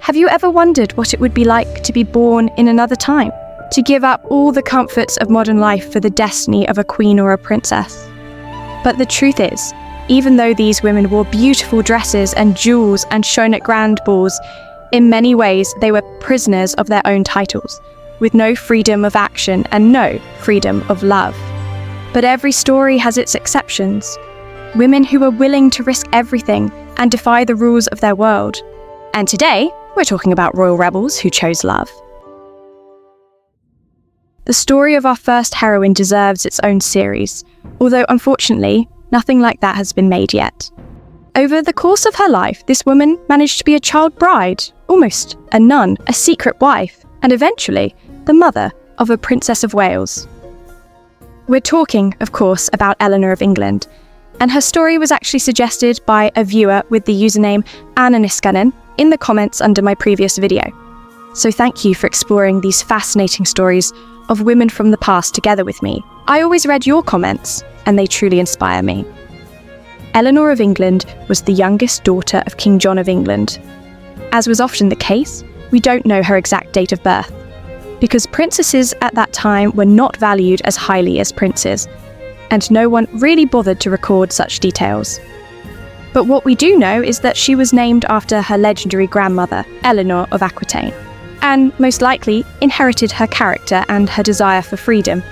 Have you ever wondered what it would be like to be born in another time? To give up all the comforts of modern life for the destiny of a queen or a princess? But the truth is, even though these women wore beautiful dresses and jewels and shone at grand balls, in many ways they were prisoners of their own titles, with no freedom of action and no freedom of love. But every story has its exceptions. Women who were willing to risk everything and defy the rules of their world. And today, we're talking about royal rebels who chose love. The story of our first heroine deserves its own series, although unfortunately, nothing like that has been made yet. Over the course of her life, this woman managed to be a child bride, almost a nun, a secret wife, and eventually, the mother of a Princess of Wales. We're talking, of course, about Eleanor of England, and her story was actually suggested by a viewer with the username Ananiskanen in the comments under my previous video. So thank you for exploring these fascinating stories of women from the past together with me. I always read your comments, and they truly inspire me. Eleanor of England was the youngest daughter of King John of England. As was often the case, we don't know her exact date of birth, because princesses at that time were not valued as highly as princes, and no one really bothered to record such details. But what we do know is that she was named after her legendary grandmother, Eleanor of Aquitaine, and most likely inherited her character and her desire for freedom.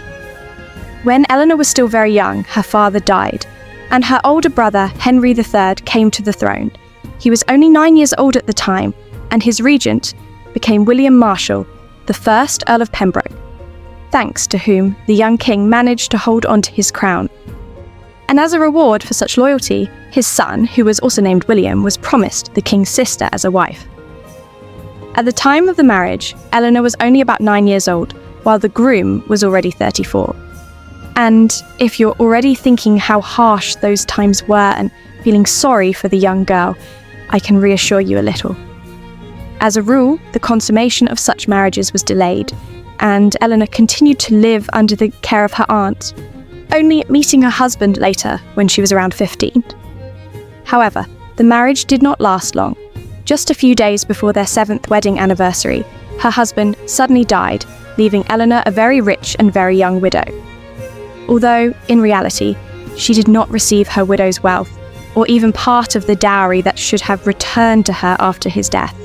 When Eleanor was still very young, her father died, and her older brother, Henry III, came to the throne. He was only 9 years old at the time, and his regent became William Marshal, the first Earl of Pembroke, thanks to whom the young king managed to hold on to his crown. And as a reward for such loyalty, his son, who was also named William, was promised the king's sister as a wife. At the time of the marriage, Eleanor was only about 9 years old, while the groom was already 34. And if you're already thinking how harsh those times were and feeling sorry for the young girl, I can reassure you a little. As a rule, the consummation of such marriages was delayed, and Eleanor continued to live under the care of her aunt, only meeting her husband later when she was around 15. However, the marriage did not last long. Just a few days before their 7th wedding anniversary, her husband suddenly died, leaving Eleanor a very rich and very young widow. Although, in reality, she did not receive her widow's wealth, or even part of the dowry that should have returned to her after his death.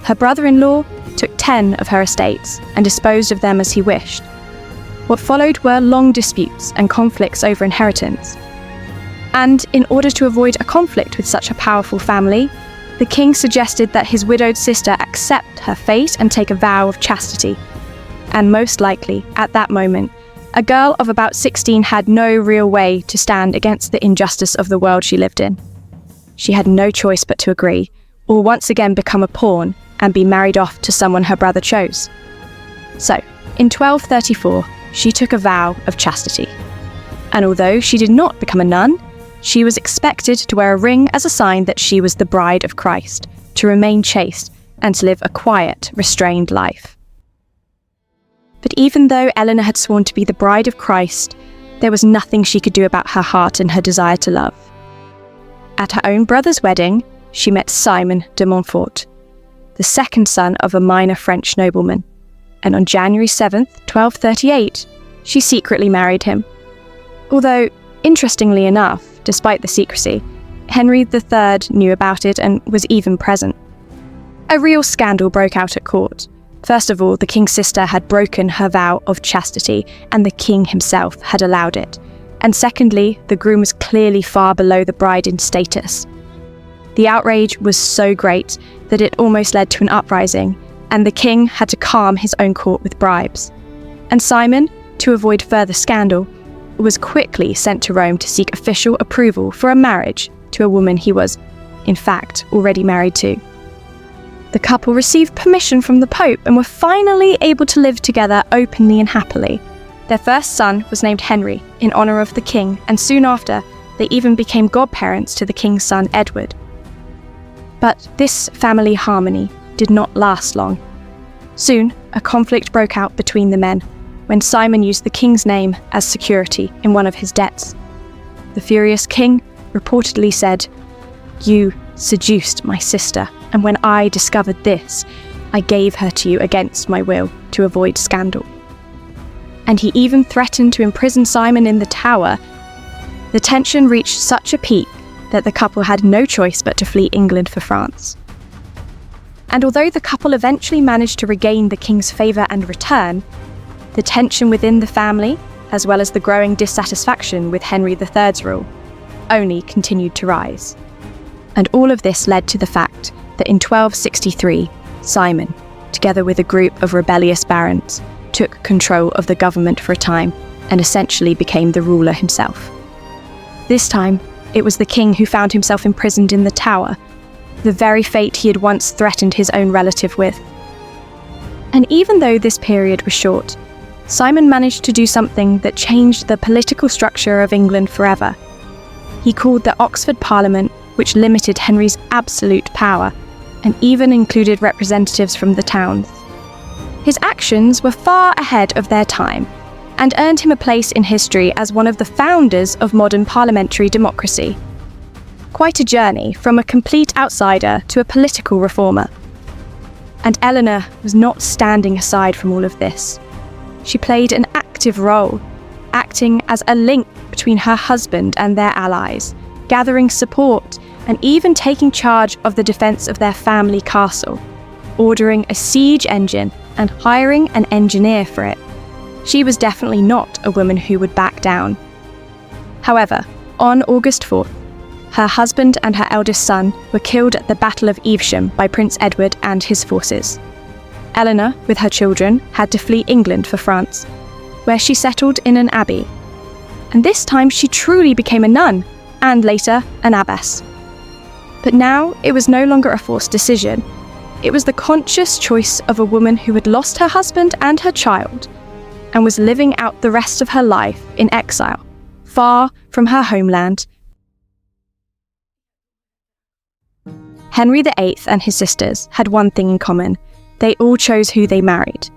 Her brother-in-law took 10 of her estates and disposed of them as he wished. What followed were long disputes and conflicts over inheritance. And in order to avoid a conflict with such a powerful family, the king suggested that his widowed sister accept her fate and take a vow of chastity. And most likely, at that moment, a girl of about 16 had no real way to stand against the injustice of the world she lived in. She had no choice but to agree, or once again become a pawn and be married off to someone her brother chose. So, in 1234, she took a vow of chastity. And although she did not become a nun, she was expected to wear a ring as a sign that she was the bride of Christ, to remain chaste, and to live a quiet, restrained life. But even though Eleanor had sworn to be the bride of Christ, there was nothing she could do about her heart and her desire to love. At her own brother's wedding, she met Simon de Montfort, the second son of a minor French nobleman, and on January 7th, 1238, she secretly married him. Although, interestingly enough, despite the secrecy, Henry III knew about it and was even present. A real scandal broke out at court. First of all, the king's sister had broken her vow of chastity, and the king himself had allowed it. And secondly, the groom was clearly far below the bride in status. The outrage was so great that it almost led to an uprising, and the king had to calm his own court with bribes. And Simon, to avoid further scandal, was quickly sent to Rome to seek official approval for a marriage to a woman he was, in fact, already married to. The couple received permission from the Pope and were finally able to live together openly and happily. Their first son was named Henry, in honour of the king, and soon after, they even became godparents to the king's son Edward. But this family harmony did not last long. Soon, a conflict broke out between the men, when Simon used the king's name as security in one of his debts. The furious king reportedly said, "You seduced my sister." And when I discovered this, I gave her to you against my will to avoid scandal." And he even threatened to imprison Simon in the Tower. The tension reached such a peak that the couple had no choice but to flee England for France. And although the couple eventually managed to regain the king's favour and return, the tension within the family, as well as the growing dissatisfaction with Henry III's rule, only continued to rise. And all of this led to the fact that in 1263, Simon, together with a group of rebellious barons, took control of the government for a time and essentially became the ruler himself. This time, it was the king who found himself imprisoned in the Tower, the very fate he had once threatened his own relative with. And even though this period was short, Simon managed to do something that changed the political structure of England forever. He called the Oxford Parliament, which limited Henry's absolute power, and even included representatives from the towns. His actions were far ahead of their time, and earned him a place in history as one of the founders of modern parliamentary democracy. Quite a journey from a complete outsider to a political reformer. And Eleanor was not standing aside from all of this. She played an active role, acting as a link between her husband and their allies, gathering support, and even taking charge of the defence of their family castle, ordering a siege engine and hiring an engineer for it. She was definitely not a woman who would back down. However, on August 4th, her husband and her eldest son were killed at the Battle of Evesham by Prince Edward and his forces. Eleanor, with her children, had to flee England for France, where she settled in an abbey. And this time she truly became a nun, and later an abbess. But now it was no longer a forced decision. It was the conscious choice of a woman who had lost her husband and her child, and was living out the rest of her life in exile, far from her homeland. Henry VIII and his sisters had one thing in common: they all chose who they married.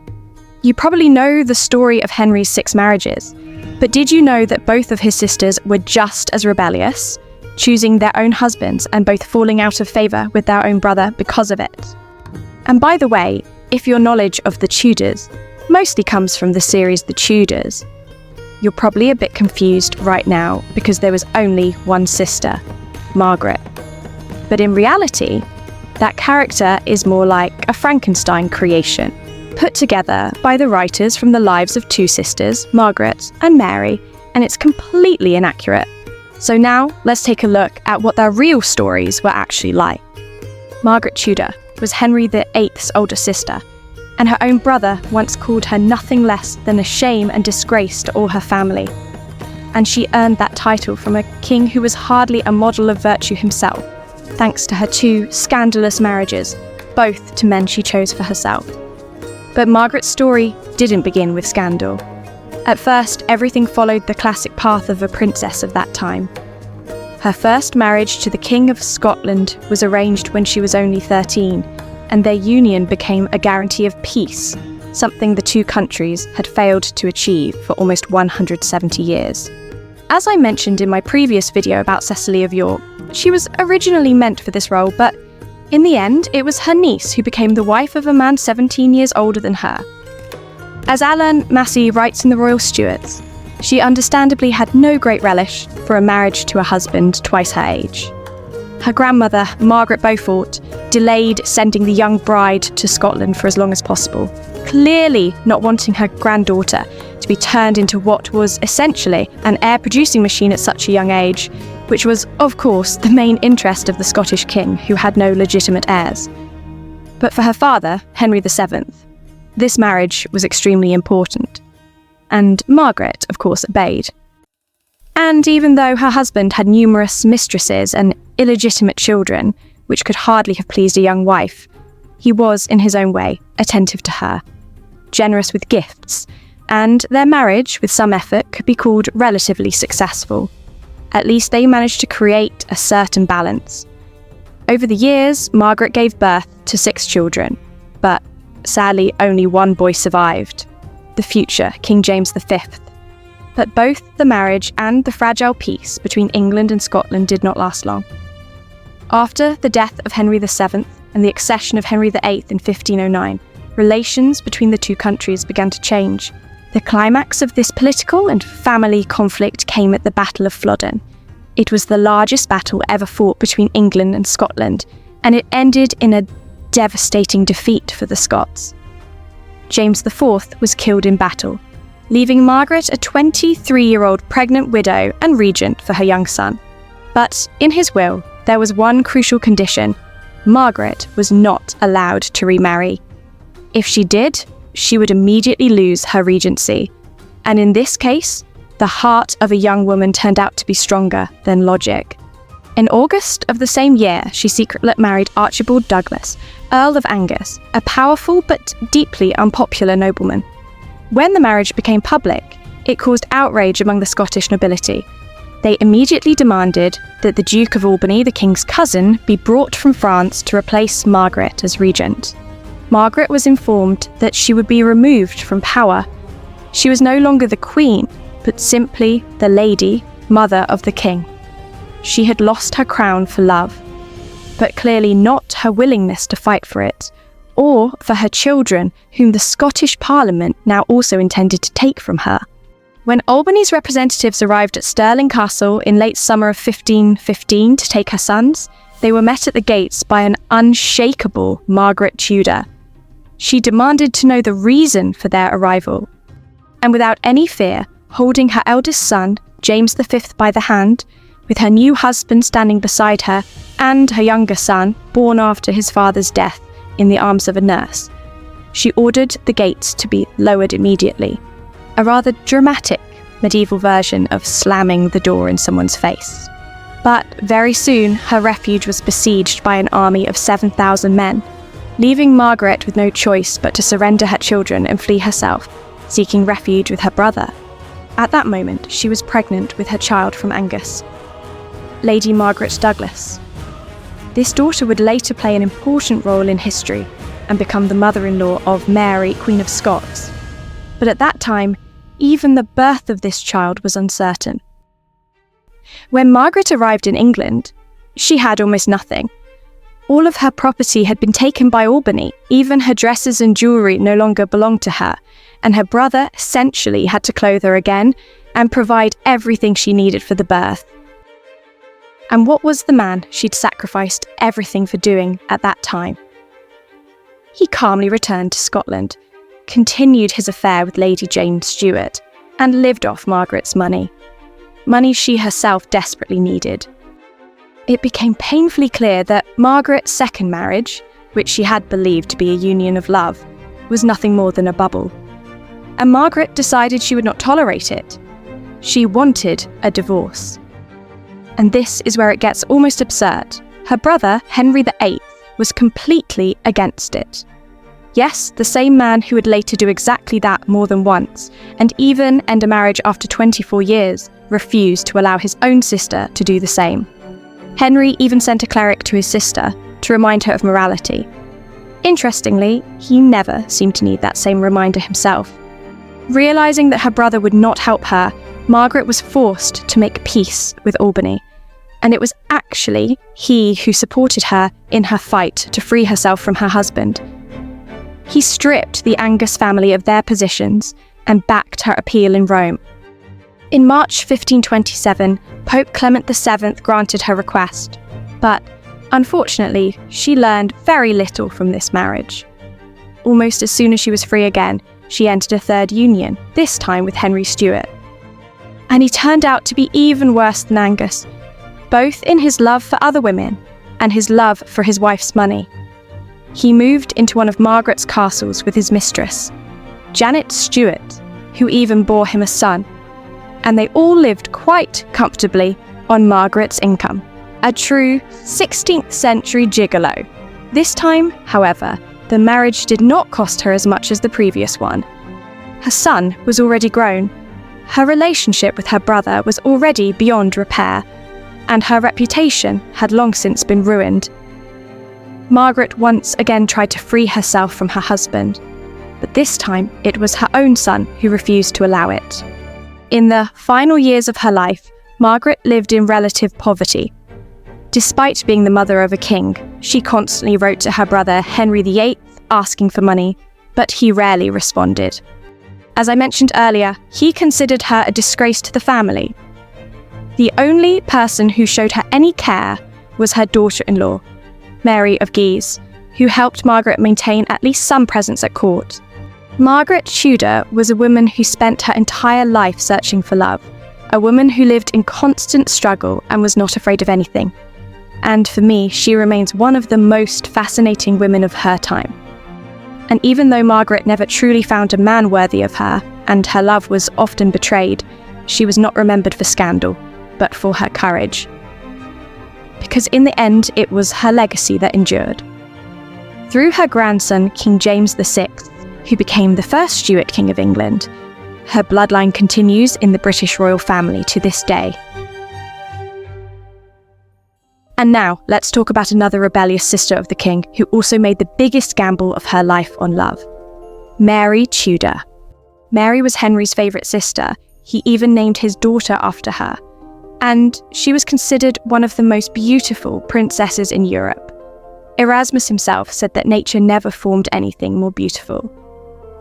You probably know the story of Henry's 6 marriages, but did you know that both of his sisters were just as rebellious, choosing their own husbands and both falling out of favour with their own brother because of it? And by the way, if your knowledge of the Tudors mostly comes from the series The Tudors, you're probably a bit confused right now because there was only one sister, Margaret. But in reality, that character is more like a Frankenstein creation, put together by the writers from the lives of 2 sisters, Margaret and Mary, and it's completely inaccurate. So now, let's take a look at what their real stories were actually like. Margaret Tudor was Henry VIII's older sister, and her own brother once called her nothing less than a shame and disgrace to all her family. And she earned that title from a king who was hardly a model of virtue himself, thanks to her 2 scandalous marriages, both to men she chose for herself. But Margaret's story didn't begin with scandal. At first, everything followed the classic path of a princess of that time. Her first marriage to the King of Scotland was arranged when she was only 13, and their union became a guarantee of peace, something the 2 countries had failed to achieve for almost 170 years. As I mentioned in my previous video about Cecily of York, she was originally meant for this role, but in the end, it was her niece who became the wife of a man 17 years older than her. As Alain Massey writes in The Royal Stuarts, she understandably had no great relish for a marriage to a husband twice her age. Her grandmother, Margaret Beaufort, delayed sending the young bride to Scotland for as long as possible, clearly not wanting her granddaughter to be turned into what was essentially an heir-producing machine at such a young age, which was, of course, the main interest of the Scottish king, who had no legitimate heirs. But for her father, Henry VII, this marriage was extremely important. And Margaret, of course, obeyed. And even though her husband had numerous mistresses and illegitimate children, which could hardly have pleased a young wife, he was, in his own way, attentive to her, generous with gifts, and their marriage, with some effort, could be called relatively successful. At least they managed to create a certain balance. Over the years, Margaret gave birth to 6 children, but sadly only one boy survived, the future King James V. But both the marriage and the fragile peace between England and Scotland did not last long. After the death of Henry VII and and the accession of Henry VIII in 1509, relations between the two countries began to change. The climax of this political and family conflict came at the Battle of Flodden. It was the largest battle ever fought between England and Scotland, and it ended in a devastating defeat for the Scots. James IV was killed in battle, leaving Margaret a 23-year-old pregnant widow and regent for her young son. But in his will, there was one crucial condition: Margaret was not allowed to remarry. If she did, she would immediately lose her regency. And in this case, the heart of a young woman turned out to be stronger than logic. In August of the same year, she secretly married Archibald Douglas, Earl of Angus, a powerful but deeply unpopular nobleman. When the marriage became public, it caused outrage among the Scottish nobility. They immediately demanded that the Duke of Albany, the king's cousin, be brought from France to replace Margaret as regent. Margaret was informed that she would be removed from power. She was no longer the queen, but simply the lady, mother of the king. She had lost her crown for love, but clearly not her willingness to fight for it, or for her children, whom the Scottish Parliament now also intended to take from her. When Albany's representatives arrived at Stirling Castle in late summer of 1515 to take her sons, they were met at the gates by an unshakable Margaret Tudor. She demanded to know the reason for their arrival, and without any fear, holding her eldest son, James V, by the hand, with her new husband standing beside her, and her younger son, born after his father's death, in the arms of a nurse, she ordered the gates to be lowered immediately, a rather dramatic medieval version of slamming the door in someone's face. But very soon, her refuge was besieged by an army of 7,000 men, leaving Margaret with no choice but to surrender her children and flee herself, seeking refuge with her brother. At that moment, she was pregnant with her child from Angus, Lady Margaret Douglas. This daughter would later play an important role in history and become the mother-in-law of Mary, Queen of Scots. But at that time, even the birth of this child was uncertain. When Margaret arrived in England, she had almost nothing. All of her property had been taken by Albany, even her dresses and jewellery no longer belonged to her, and her brother essentially had to clothe her again and provide everything she needed for the birth. And what was the man she'd sacrificed everything for doing at that time? He calmly returned to Scotland, continued his affair with Lady Jane Stuart, and lived off Margaret's money. Money she herself desperately needed. It became painfully clear that Margaret's second marriage, which she had believed to be a union of love, was nothing more than a bubble. And Margaret decided she would not tolerate it. She wanted a divorce. And this is where it gets almost absurd. Her brother, Henry VIII, was completely against it. Yes, the same man who would later do exactly that more than once, and even end a marriage after 24 years, refused to allow his own sister to do the same. Henry even sent a cleric to his sister to remind her of morality. Interestingly, he never seemed to need that same reminder himself. Realising that her brother would not help her, Margaret was forced to make peace with Albany, and it was actually he who supported her in her fight to free herself from her husband. He stripped the Angus family of their positions and backed her appeal in Rome. In March 1527, Pope Clement VII granted her request, but unfortunately, she learned very little from this marriage. Almost as soon as she was free again, she entered a third union, this time with Henry Stuart. And he turned out to be even worse than Angus, both in his love for other women and his love for his wife's money. He moved into one of Margaret's castles with his mistress, Janet Stuart, who even bore him a son, and they all lived quite comfortably on Margaret's income. A true 16th century gigolo. This time, however, the marriage did not cost her as much as the previous one. Her son was already grown, her relationship with her brother was already beyond repair, and her reputation had long since been ruined. Margaret once again tried to free herself from her husband, but this time it was her own son who refused to allow it. In the final years of her life, Margaret lived in relative poverty. Despite being the mother of a king, she constantly wrote to her brother Henry VIII asking for money, but he rarely responded. As I mentioned earlier, he considered her a disgrace to the family. The only person who showed her any care was her daughter-in-law, Mary of Guise, who helped Margaret maintain at least some presence at court. Margaret Tudor was a woman who spent her entire life searching for love, a woman who lived in constant struggle and was not afraid of anything. And for me, she remains one of the most fascinating women of her time. And even though Margaret never truly found a man worthy of her, and her love was often betrayed, she was not remembered for scandal, but for her courage. Because in the end, it was her legacy that endured. Through her grandson, King James VI, who became the first Stuart King of England, her bloodline continues in the British royal family to this day. And now, let's talk about another rebellious sister of the king who also made the biggest gamble of her life on love. Mary Tudor. Mary was Henry's favourite sister. He even named his daughter after her. And she was considered one of the most beautiful princesses in Europe. Erasmus himself said that nature never formed anything more beautiful.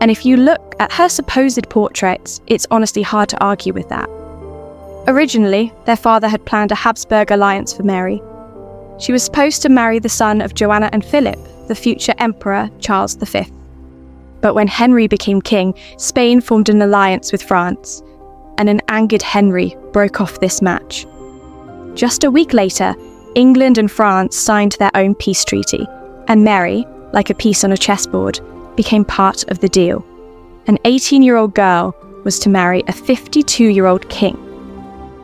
And if you look at her supposed portraits, it's honestly hard to argue with that. Originally, their father had planned a Habsburg alliance for Mary. She was supposed to marry the son of Joanna and Philip, the future Emperor Charles V. But when Henry became king, Spain formed an alliance with France, and an angered Henry broke off this match. Just a week later, England and France signed their own peace treaty, and Mary, like a piece on a chessboard, became part of the deal. An 18-year-old girl was to marry a 52-year-old king.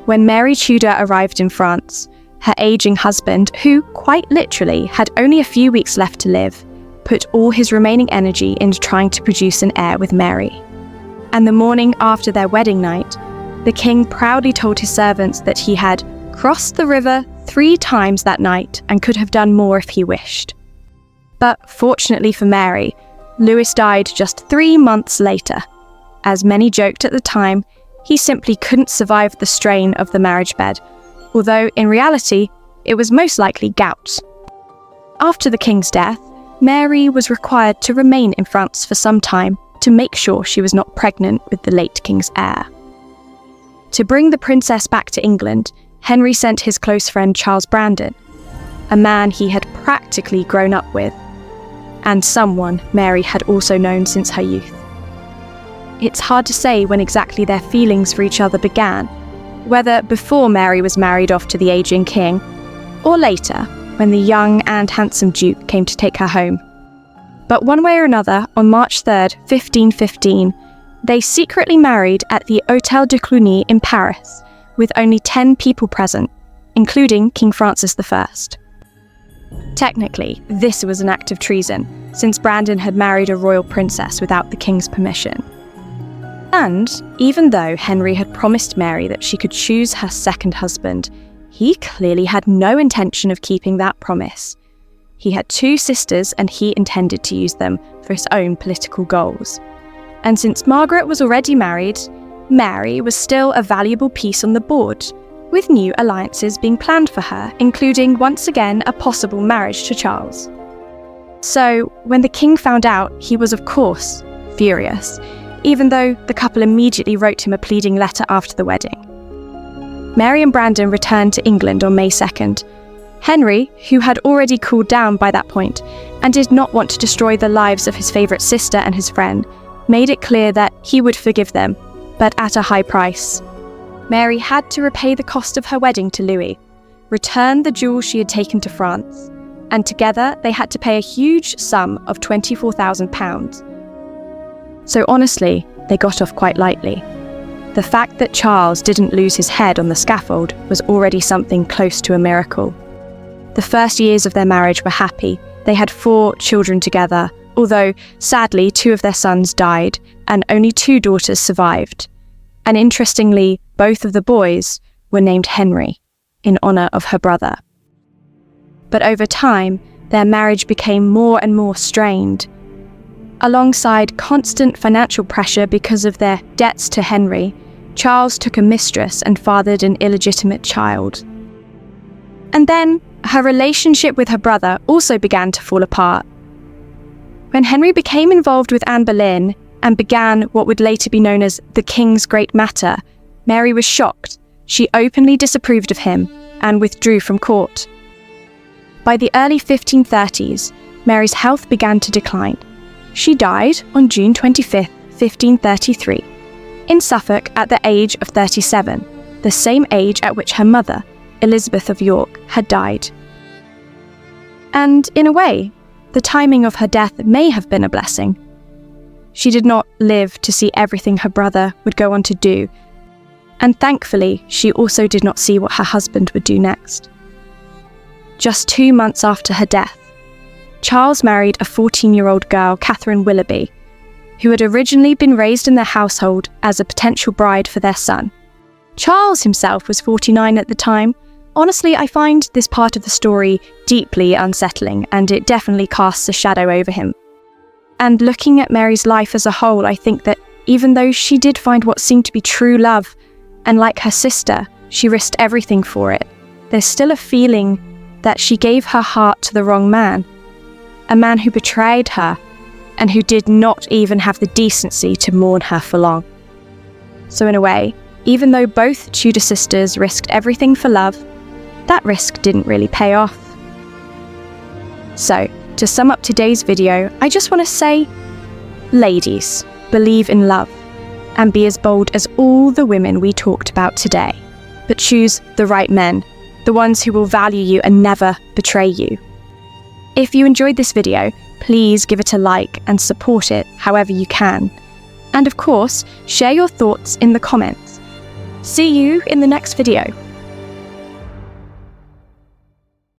When Mary Tudor arrived in France, her aging husband, who quite literally had only a few weeks left to live, put all his remaining energy into trying to produce an heir with Mary. And the morning after their wedding night, the king proudly told his servants that he had crossed the river 3 times that night and could have done more if he wished. But fortunately for Mary, Louis died just 3 months later. As many joked at the time, he simply couldn't survive the strain of the marriage bed, although in reality, it was most likely gout. After the king's death, Mary was required to remain in France for some time to make sure she was not pregnant with the late king's heir. To bring the princess back to England, Henry sent his close friend Charles Brandon, a man he had practically grown up with, and someone Mary had also known since her youth. It's hard to say when exactly their feelings for each other began, whether before Mary was married off to the aging king, or later, when the young and handsome Duke came to take her home. But one way or another, on March 3rd, 1515, they secretly married at the Hôtel de Cluny in Paris, with only 10 people present, including King Francis I. Technically, this was an act of treason, since Brandon had married a royal princess without the king's permission. And even though Henry had promised Mary that she could choose her second husband, he clearly had no intention of keeping that promise. He had 2 sisters and he intended to use them for his own political goals. And since Margaret was already married, Mary was still a valuable piece on the board, with new alliances being planned for her, including once again a possible marriage to Charles. So when the king found out, he was of course furious, even though the couple immediately wrote him a pleading letter after the wedding. Mary and Brandon returned to England on May 2nd. Henry, who had already cooled down by that point and did not want to destroy the lives of his favourite sister and his friend, made it clear that he would forgive them, but at a high price. Mary had to repay the cost of her wedding to Louis, return the jewels she had taken to France, and together they had to pay a huge sum of £24,000. So honestly, they got off quite lightly. The fact that Charles didn't lose his head on the scaffold was already something close to a miracle. The first years of their marriage were happy. They had 4 children together, although sadly 2 of their sons died and only 2 daughters survived. And interestingly, both of the boys were named Henry, in honour of her brother. But over time, their marriage became more and more strained. Alongside constant financial pressure because of their debts to Henry, Charles took a mistress and fathered an illegitimate child. And then, her relationship with her brother also began to fall apart. When Henry became involved with Anne Boleyn and began what would later be known as the King's Great Matter, Mary was shocked. She openly disapproved of him and withdrew from court. By the early 1530s, Mary's health began to decline. She died on June 25, 1533, in Suffolk at the age of 37, the same age at which her mother, Elizabeth of York, had died. And in a way, the timing of her death may have been a blessing. She did not live to see everything her brother would go on to do, and thankfully, she also did not see what her husband would do next. Just 2 months after her death, Charles married a 14-year-old girl, Catherine Willoughby, who had originally been raised in their household as a potential bride for their son. Charles himself was 49 at the time. Honestly, I find this part of the story deeply unsettling, and it definitely casts a shadow over him. And looking at Mary's life as a whole, I think that even though she did find what seemed to be true love, and like her sister, she risked everything for it, there's still a feeling that she gave her heart to the wrong man, a man who betrayed her and who did not even have the decency to mourn her for long. So in a way, even though both Tudor sisters risked everything for love, that risk didn't really pay off. So, to sum up today's video, I just want to say, ladies, believe in love and be as bold as all the women we talked about today, but choose the right men, the ones who will value you and never betray you. If you enjoyed this video, please give it a like and support it however you can. And of course, share your thoughts in the comments. See you in the next video.